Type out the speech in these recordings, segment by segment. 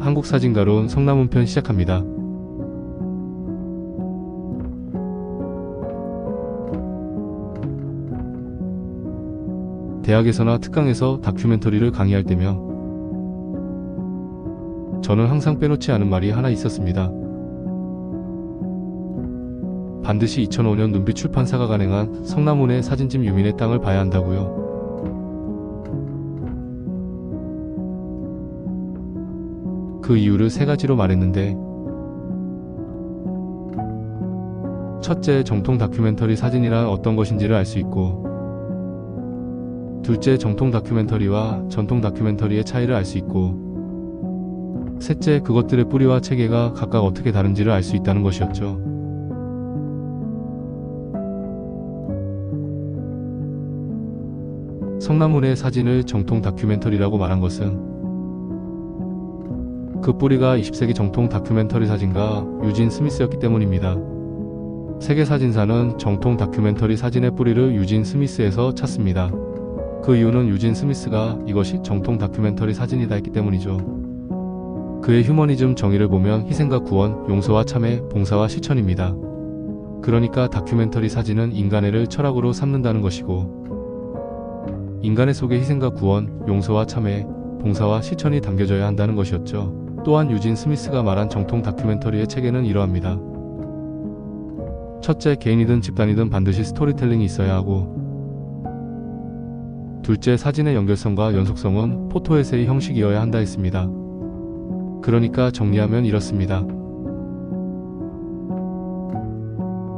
한국 사진가론 성남훈 편 시작합니다. 대학에서나 특강에서 다큐멘터리를 강의할 때며 저는 항상 빼놓지 않은 말이 하나 있었습니다. 반드시 2005년 눈빛 출판사가 간행한 성남훈의 사진집 유민의 땅을 봐야 한다고요. 그 이유를 세 가지로 말했는데, 첫째, 정통 다큐멘터리 사진이란 어떤 것인지를 알 수 있고, 둘째, 정통 다큐멘터리와 전통 다큐멘터리의 차이를 알 수 있고, 셋째, 그것들의 뿌리와 체계가 각각 어떻게 다른지를 알 수 있다는 것이었죠. 성남훈의 사진을 정통 다큐멘터리라고 말한 것은 그 뿌리가 20세기 정통 다큐멘터리 사진가 유진 스미스였기 때문입니다. 세계 사진사는 정통 다큐멘터리 사진의 뿌리를 유진 스미스에서 찾습니다. 그 이유는 유진 스미스가 이것이 정통 다큐멘터리 사진이다 했기 때문이죠. 그의 휴머니즘 정의를 보면 희생과 구원, 용서와 참회, 봉사와 실천입니다. 그러니까 다큐멘터리 사진은 인간애를 철학으로 삼는다는 것이고, 인간의 속에 희생과 구원, 용서와 참회, 봉사와 실천이 담겨져야 한다는 것이었죠. 또한 유진 스미스가 말한 정통 다큐멘터리의 체계는 이러합니다. 첫째, 개인이든 집단이든 반드시 스토리텔링이 있어야 하고, 둘째, 사진의 연결성과 연속성은 포토에세이 형식이어야 한다 했습니다. 그러니까 정리하면 이렇습니다.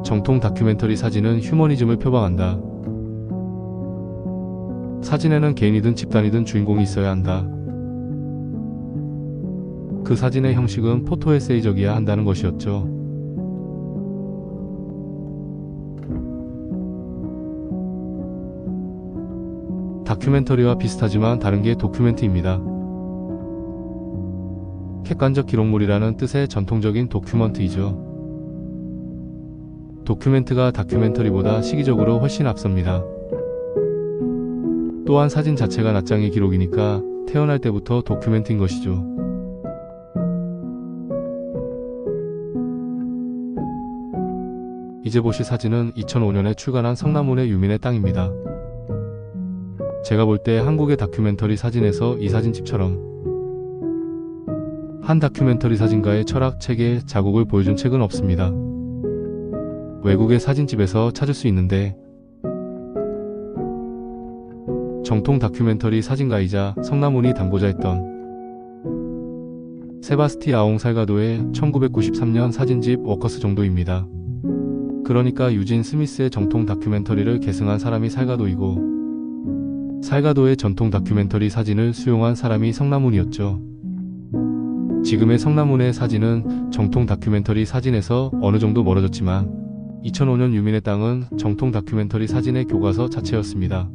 정통 다큐멘터리 사진은 휴머니즘을 표방한다. 사진에는 개인이든 집단이든 주인공이 있어야 한다. 그 사진의 형식은 포토에세이적이어야 한다는 것이었죠. 다큐멘터리와 비슷하지만 다른 게 도큐멘트입니다. 객관적 기록물이라는 뜻의 전통적인 도큐먼트이죠. 도큐멘트가 다큐멘터리보다 시기적으로 훨씬 앞섭니다. 또한 사진 자체가 낱장의 기록이니까 태어날 때부터 도큐멘트인 것이죠. 이제 보실 사진은 2005년에 출간한 성남훈의 유민의 땅입니다. 제가 볼 때 한국의 다큐멘터리 사진에서 이 사진집처럼 한 다큐멘터리 사진가의 철학, 체계, 자국을 보여준 책은 없습니다. 외국의 사진집에서 찾을 수 있는데, 정통 다큐멘터리 사진가이자 성남훈이 담고자 했던 세바스티 아옹 살가도의 1993년 사진집 워커스 정도입니다. 그러니까 유진 스미스의 정통 다큐멘터리를 계승한 사람이 살가도이고, 살가도의 전통 다큐멘터리 사진을 수용한 사람이 성남훈이었죠. 지금의 성남훈의 사진은 정통 다큐멘터리 사진에서 어느 정도 멀어졌지만 2005년 유민의 땅은 정통 다큐멘터리 사진의 교과서 자체였습니다.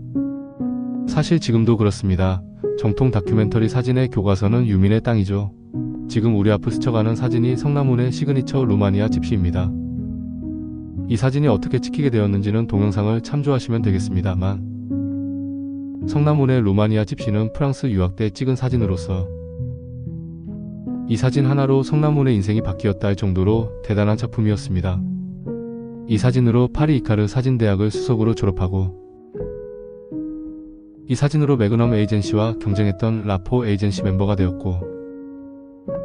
사실 지금도 그렇습니다. 정통 다큐멘터리 사진의 교과서는 유민의 땅이죠. 지금 우리 앞을 스쳐가는 사진이 성남훈의 시그니처 루마니아 집시입니다. 이 사진이 어떻게 찍히게 되었는지는 동영상을 참조하시면 되겠습니다만, 성남훈의 루마니아 집시는 프랑스 유학 때 찍은 사진으로서 이 사진 하나로 성남훈의 인생이 바뀌었다 할 정도로 대단한 작품이었습니다. 이 사진으로 파리 이카르 사진대학을 수석으로 졸업하고, 이 사진으로 매그넘 에이전시와 경쟁했던 라포 에이전시 멤버가 되었고,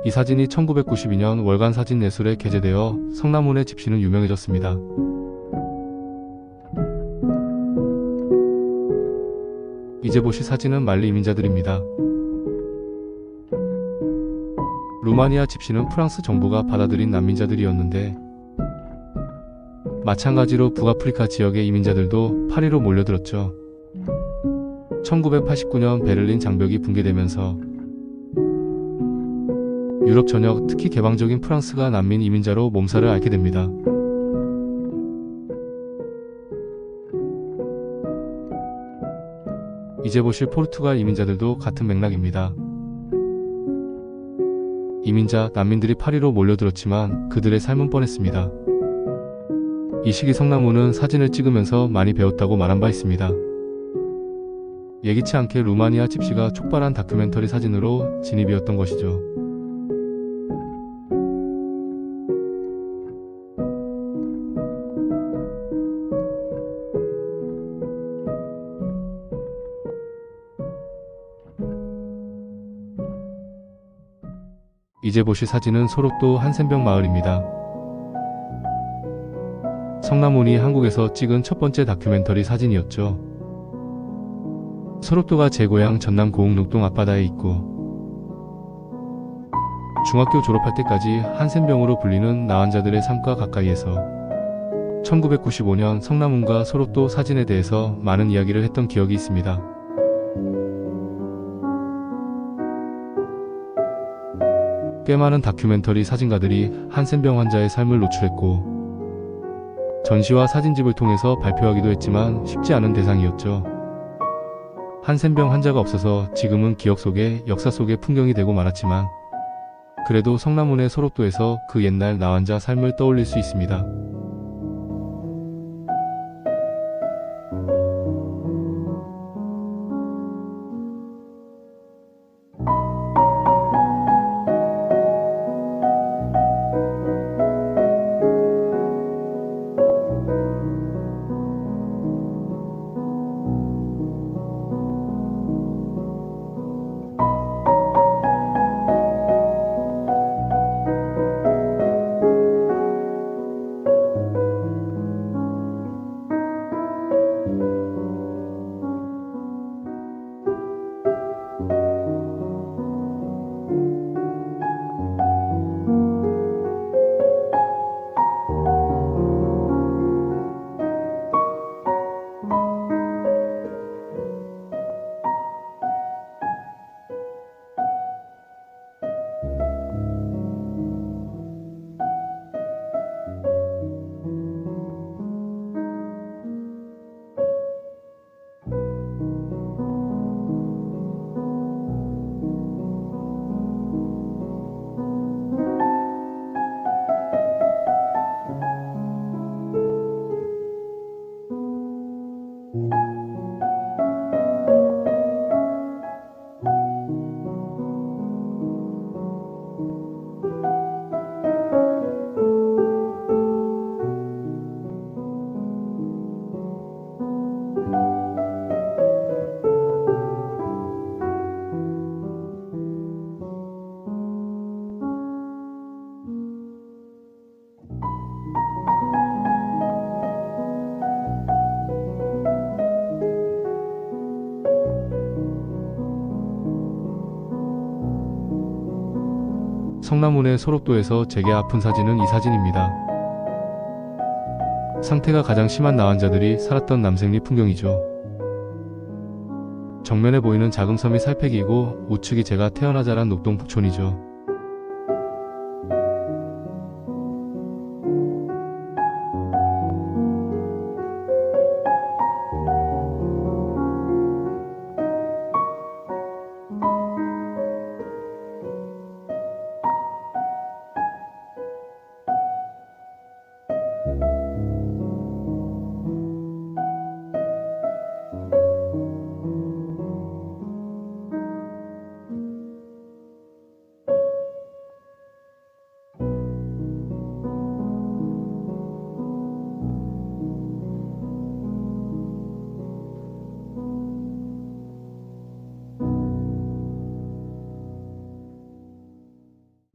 이 사진이 1992년 월간 사진 예술에 게재되어 성남훈의 집시는 유명해졌습니다. 이제 보실 사진은 말리 이민자들입니다. 루마니아 집시는 프랑스 정부가 받아들인 난민자들이었는데, 마찬가지로 북아프리카 지역의 이민자들도 파리로 몰려들었죠. 1989년 베를린 장벽이 붕괴되면서 유럽 전역, 특히 개방적인 프랑스가 난민 이민자로 몸살을 앓게 됩니다. 이제 보실 포르투갈 이민자들도 같은 맥락입니다. 이민자, 난민들이 파리로 몰려들었지만 그들의 삶은 뻔했습니다. 이 시기 성남훈은 사진을 찍으면서 많이 배웠다고 말한 바 있습니다. 예기치 않게 루마니아 집시가 촉발한 다큐멘터리 사진으로 진입이었던 것이죠. 이제 보실 사진은 소록도 한센병 마을입니다. 성남운이 한국에서 찍은 첫 번째 다큐멘터리 사진이었죠. 소록도가 제 고향 전남 고흥 녹동 앞바다에 있고 중학교 졸업할 때까지 한센병으로 불리는 나환자들의 삶과 가까이에서 1995년 성남운과 소록도 사진에 대해서 많은 이야기를 했던 기억이 있습니다. 꽤 많은 다큐멘터리 사진가들이 한센병 환자의 삶을 노출했고 전시와 사진집을 통해서 발표하기도 했지만 쉽지 않은 대상이었죠. 한센병 환자가 없어서 지금은 기억 속에 역사 속의 풍경이 되고 말았지만 그래도 성남운의 소록도에서 그 옛날 나환자 삶을 떠올릴 수 있습니다. 성남운의 소록도에서 제게 아픈 사진은 이 사진입니다. 상태가 가장 심한 나환자들이 살았던 남생리 풍경이죠. 정면에 보이는 작은 섬이 살패기이고 우측이 제가 태어나 자란 녹동 북촌이죠.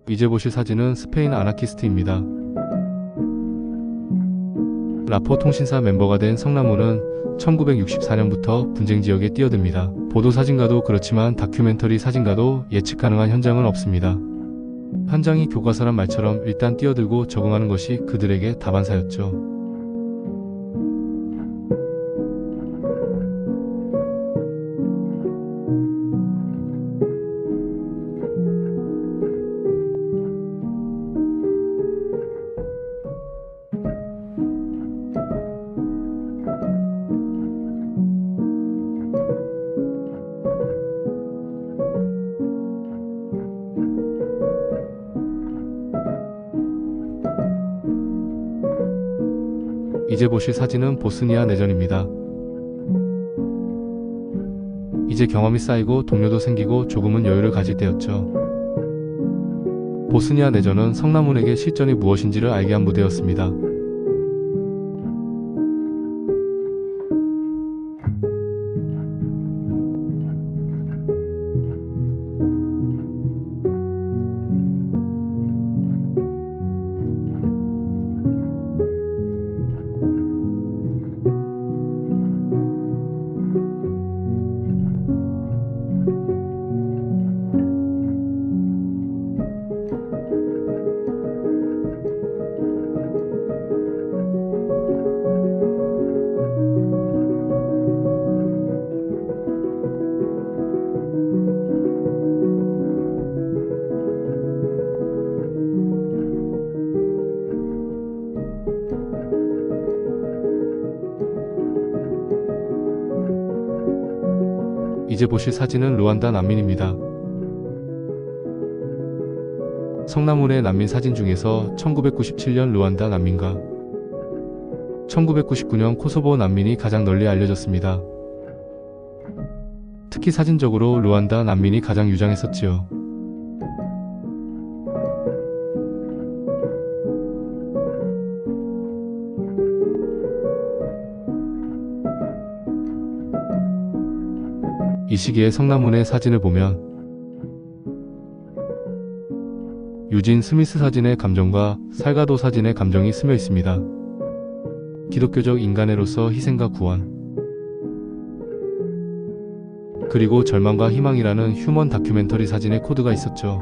이제 보실 사진은 스페인 아나키스트입니다. 라포 통신사 멤버가 된 성남운은 1964년부터 분쟁 지역에 뛰어듭니다. 보도 사진가도 그렇지만 다큐멘터리 사진가도 예측 가능한 현장은 없습니다. 현장이 교과서란 말처럼 일단 뛰어들고 적응하는 것이 그들에게 다반사였죠. 이제 보실 사진은 보스니아 내전입니다. 이제 경험이 쌓이고 동료도 생기고 조금은 여유를 가질 때였죠. 보스니아 내전은 성남운에게 실전이 무엇인지를 알게 한 무대였습니다. 이제 보실 사진은 루안다 난민입니다. 성남운의 난민 사진 중에서 1997년 루안다 난민과 1999년 코소보 난민이 가장 널리 알려졌습니다. 특히 사진적으로 루안다 난민이 가장 유장했었지요. 이 시기에 성남운의 사진을 보면 유진 스미스 사진의 감정과 살가도 사진의 감정이 스며 있습니다. 기독교적 인간애로서 희생과 구원, 그리고 절망과 희망이라는 휴먼 다큐멘터리 사진의 코드가 있었죠.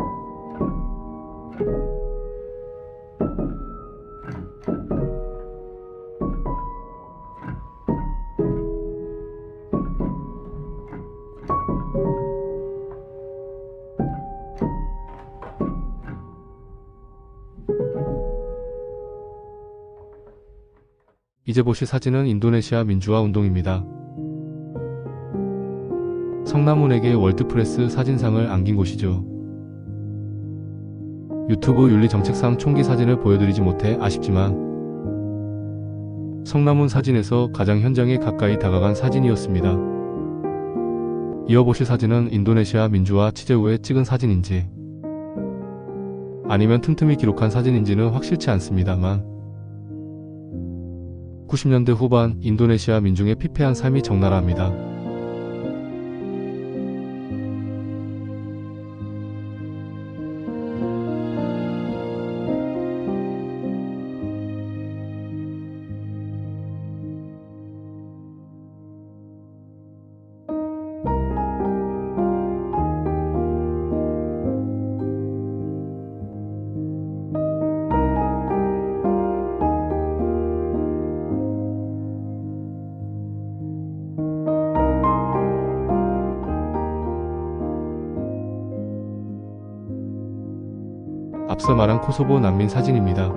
이제 보실 사진은 인도네시아 민주화 운동입니다. 성남운에게 월드프레스 사진상을 안긴 곳이죠. 유튜브 윤리정책상 총기 사진을 보여드리지 못해 아쉽지만 성남운 사진에서 가장 현장에 가까이 다가간 사진이었습니다. 이어 보실 사진은 인도네시아 민주화 취재 후에 찍은 사진인지 아니면 틈틈이 기록한 사진인지는 확실치 않습니다만 90년대 후반 인도네시아 민중의 피폐한 삶이 적나라합니다. 앞서 말한 코소보 난민 사진입니다.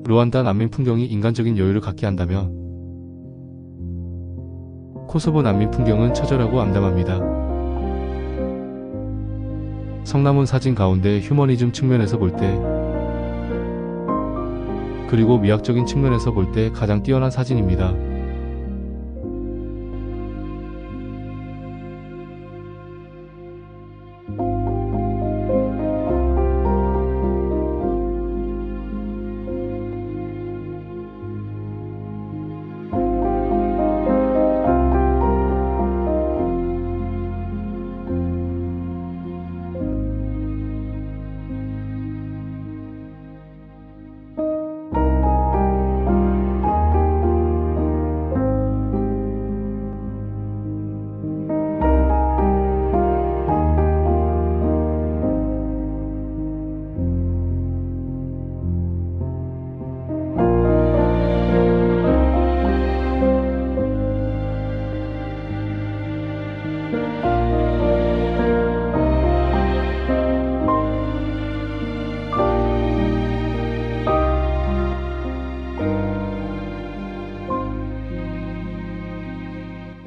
루안다 난민 풍경이 인간적인 여유를 갖게 한다면 코소보 난민 풍경은 처절하고 암담합니다. 성남운 사진 가운데 휴머니즘 측면에서 볼 때, 그리고 미학적인 측면에서 볼 때 가장 뛰어난 사진입니다.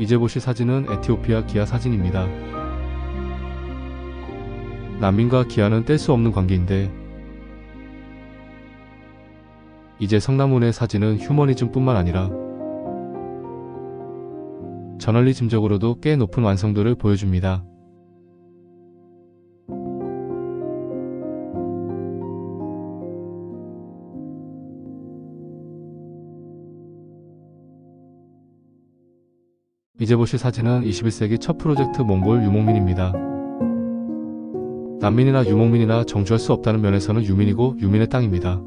이제 보실 사진은 에티오피아 기아 사진입니다. 난민과 기아는 뗄 수 없는 관계인데 이제 성남운의 사진은 휴머니즘뿐만 아니라 저널리즘적으로도 꽤 높은 완성도를 보여줍니다. 이제 보실 사진은 21세기 첫 프로젝트 몽골 유목민입니다. 난민이나 유목민이나 정주할 수 없다는 면에서는 유민이고 유민의 땅입니다.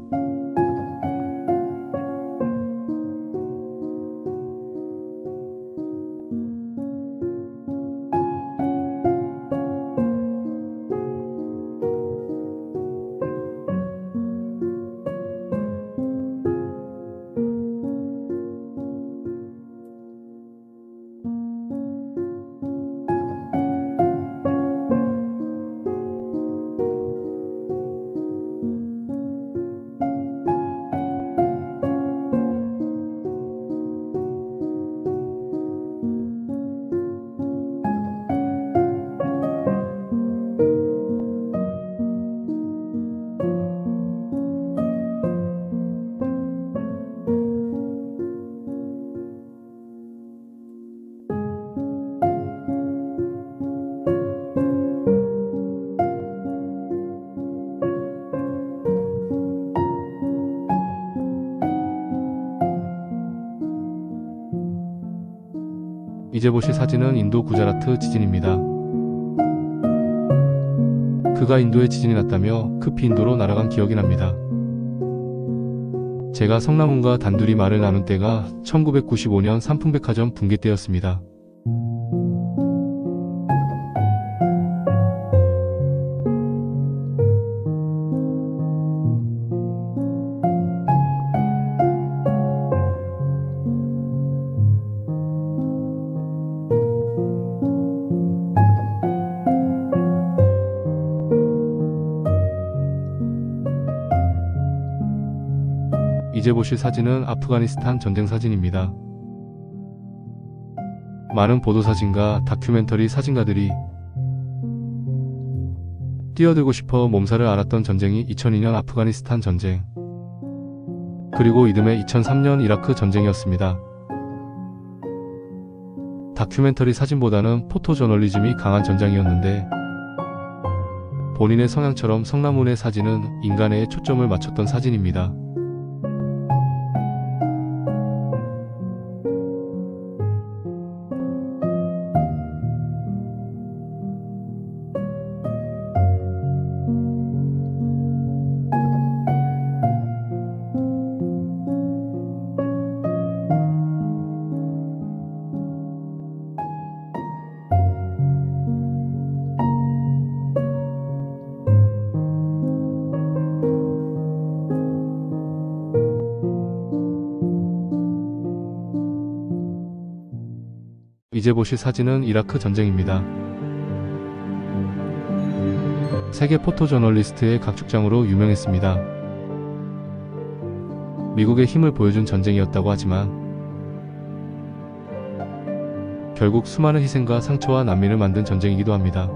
이제 보실 사진은 인도 구자라트 지진입니다. 그가 인도에 지진이 났다며 급히 인도로 날아간 기억이 납니다. 제가 성남훈과 단둘이 말을 나눈 때가 1995년 삼풍백화점 붕괴 때였습니다. 이제 보실 사진은 아프가니스탄 전쟁 사진입니다. 많은 보도사진과 다큐멘터리 사진가들이 뛰어들고 싶어 몸살을 앓았던 전쟁이 2002년 아프가니스탄 전쟁, 그리고 이듬해 2003년 이라크 전쟁이었습니다. 다큐멘터리 사진보다는 포토저널리즘이 강한 전장이었는데 본인의 성향처럼 성남훈의 사진은 인간에 초점을 맞췄던 사진입니다. 이제 보실 사진은 이라크 전쟁입니다. 세계 포토저널리스트의 각축장으로 유명했습니다. 미국의 힘을 보여준 전쟁이었다고 하지만 결국 수많은 희생과 상처와 난민을 만든 전쟁이기도 합니다.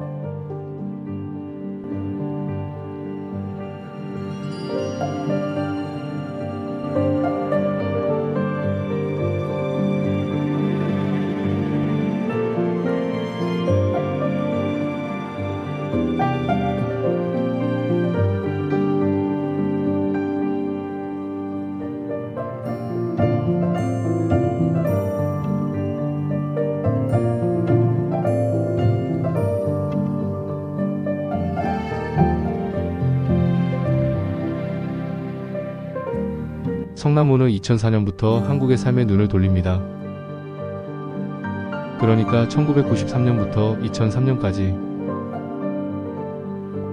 성남훈은 2004년부터 한국의 삶에 눈을 돌립니다. 그러니까 1993년부터 2003년까지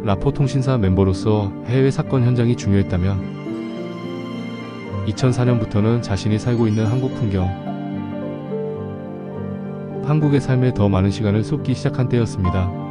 라포 통신사 멤버로서 해외 사건 현장이 중요했다면 2004년부터는 자신이 살고 있는 한국 풍경, 한국의 삶에 더 많은 시간을 쏟기 시작한 때였습니다.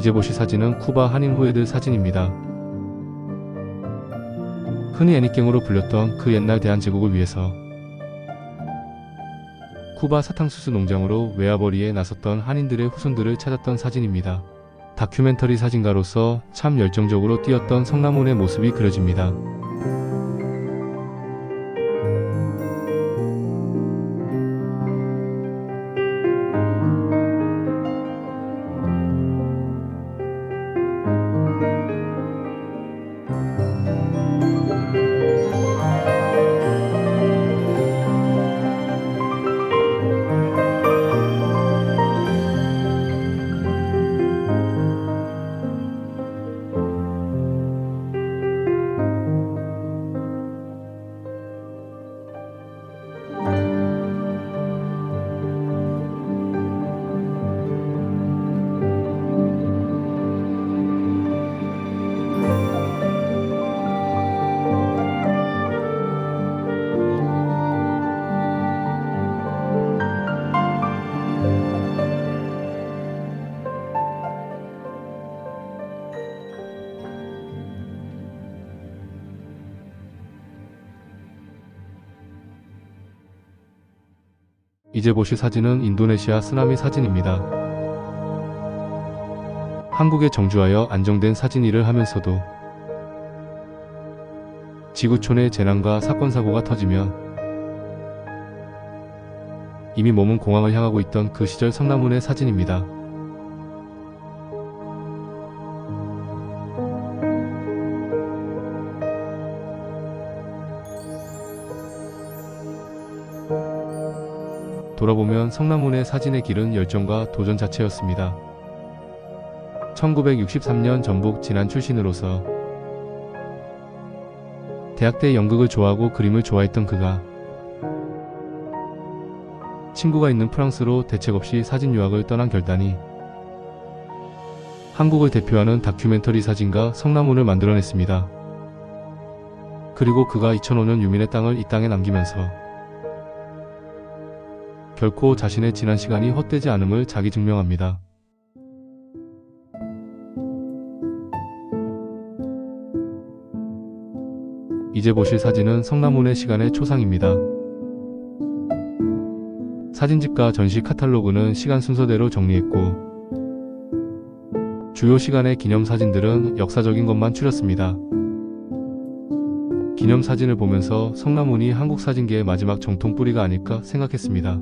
이제 보실 사진은 쿠바 한인 후예들 사진입니다. 흔히 애니깽으로 불렸던 그 옛날 대한제국을 위해서 쿠바 사탕수수 농장으로 외화벌이에 나섰던 한인들의 후손들을 찾았던 사진입니다. 다큐멘터리 사진가로서 참 열정적으로 뛰었던 성남훈의 모습이 그려집니다. 이제 보실 사진은 인도네시아 쓰나미 사진입니다. 한국에 정주하여 안정된 사진 일을 하면서도 지구촌의 재난과 사건 사고가 터지며 이미 몸은 공항을 향하고 있던 그 시절 성남운의 사진입니다. 돌아보면 성남운의 사진의 길은 열정과 도전 자체였습니다. 1963년 전북 진안 출신으로서 대학 때 연극을 좋아하고 그림을 좋아했던 그가 친구가 있는 프랑스로 대책 없이 사진 유학을 떠난 결단이 한국을 대표하는 다큐멘터리 사진가 성남운을 만들어냈습니다. 그리고 그가 2005년 유민의 땅을 이 땅에 남기면서 결코 자신의 지난 시간이 헛되지 않음을 자기 증명합니다. 이제 보실 사진은 성남운의 시간의 초상입니다. 사진집과 전시 카탈로그는 시간 순서대로 정리했고 주요 시간의 기념사진들은 역사적인 것만 추렸습니다. 기념사진을 보면서 성남운이 한국 사진계의 마지막 정통 뿌리가 아닐까 생각했습니다.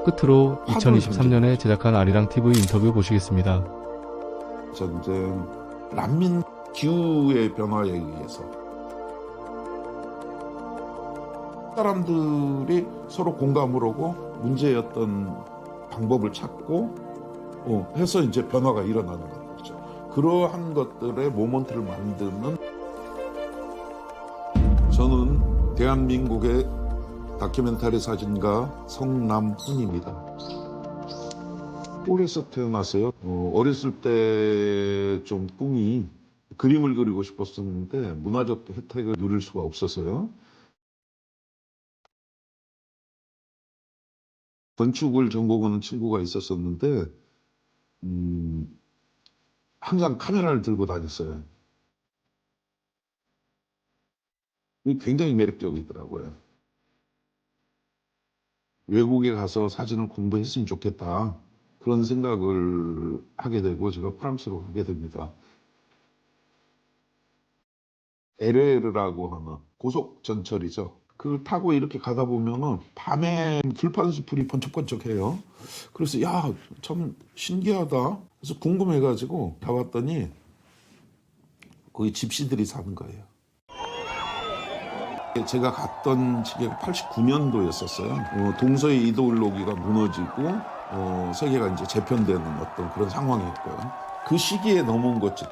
끝으로 화두를 2023년에 제작한 아리랑 TV 인터뷰 보시겠습니다. 전쟁, 난민 기후의 변화에 의해서 사람들이 서로 공감을 하고 문제의 어떤 방법을 찾고 해서 이제 변화가 일어나는 거죠. 그러한 것들의 모먼트를 만드는, 저는 대한민국의 다큐멘터리 사진가 성남훈입니다. 서울에서 태어났어요. 어렸을 때 좀 꿈이 그림을 그리고 싶었었는데 문화적 혜택을 누릴 수가 없었어요. 건축을 전공하는 친구가 있었었는데 항상 카메라를 들고 다녔어요. 이게 굉장히 매력적이더라고요. 외국에 가서 사진을 공부했으면 좋겠다, 그런 생각을 하게 되고 제가 프랑스로 가게 됩니다. LR라고 하는 고속 전철이죠. 그걸 타고 이렇게 가다 보면은 밤에 불판불이 번쩍번쩍해요. 그래서 야, 참 신기하다. 그래서 궁금해가지고 가봤더니 거기 집시들이 사는 거예요. 제가 갔던 시기가 89년도였었어요. 동서의 이데올로기가 무너지고 세계가 이제 재편되는 어떤 그런 상황이었고요. 그 시기에 넘어온 거죠.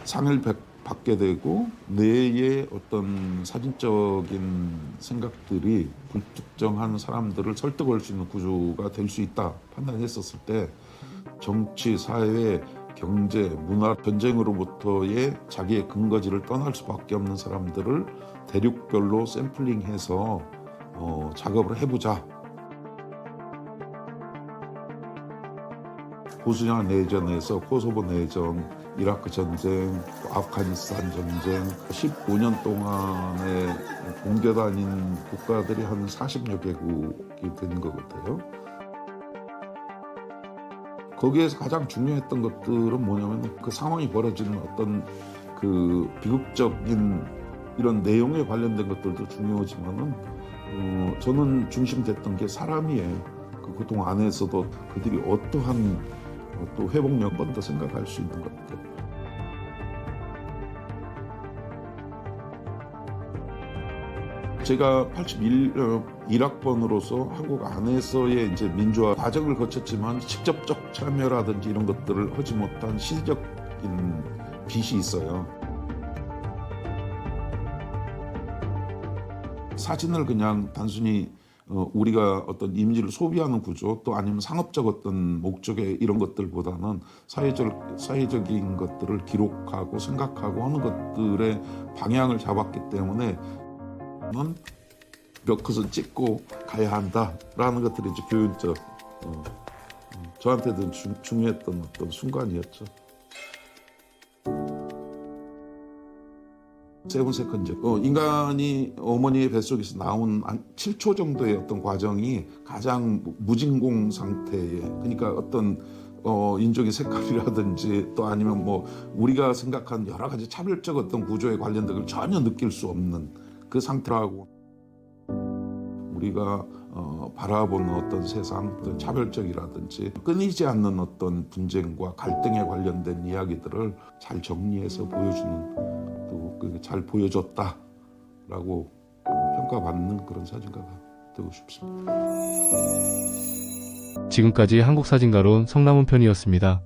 상을 받게 되고 뇌의 어떤 사진적인 생각들이 불특정한 사람들을 설득할 수 있는 구조가 될 수 있다 판단했었을 때, 정치, 사회, 경제, 문화, 전쟁으로부터의 자기의 근거지를 떠날 수밖에 없는 사람들을 대륙별로 샘플링해서 작업을 해보자. 보스니아 내전에서 코소보 내전, 이라크 전쟁, 아프가니스탄 전쟁, 15년 동안에 옮겨 다닌 국가들이 한 40여 개국이 되는 것 같아요. 거기에서 가장 중요했던 것들은 뭐냐면 그 상황이 벌어지는 어떤 그 비극적인 이런 내용에 관련된 것들도 중요하지만은 저는 중심됐던 게 사람이에요. 그 고통 안에서도 그들이 어떠한 또 회복력도 생각할 수 있는 것 같아요. 제가 81학번으로서 한국 안에서의 이제 민주화 과정을 거쳤지만 직접적 참여라든지 이런 것들을 하지 못한 시적인 빚이 있어요. 사진을 그냥 단순히 우리가 어떤 이미지를 소비하는 구조, 또 아니면 상업적 어떤 목적의 이런 것들보다는 사회적인 것들을 기록하고 생각하고 하는 것들의 방향을 잡았기 때문에 몇 컷은 찍고 가야 한다라는 것들이 이제 교훈적, 저한테도 중요했던 어떤 순간이었죠. 세븐 세컨즈, 인간이 어머니의 뱃속에서 나온 한 7초 정도의 어떤 과정이 가장 무진공 상태에, 그러니까 어떤 인종의 색깔이라든지 또 아니면 뭐 우리가 생각한 여러 가지 차별적 어떤 구조에 관련된 걸 전혀 느낄 수 없는 그 상태라고, 우리가 바라보는 어떤 세상, 어떤 차별적이라든지 끊이지 않는 어떤 분쟁과 갈등에 관련된 이야기들을 잘 정리해서 보여주는, 또 잘 보여줬다라고 평가받는 그런 사진가가 되고 싶습니다. 지금까지 한국사진가론 성남훈 편이었습니다.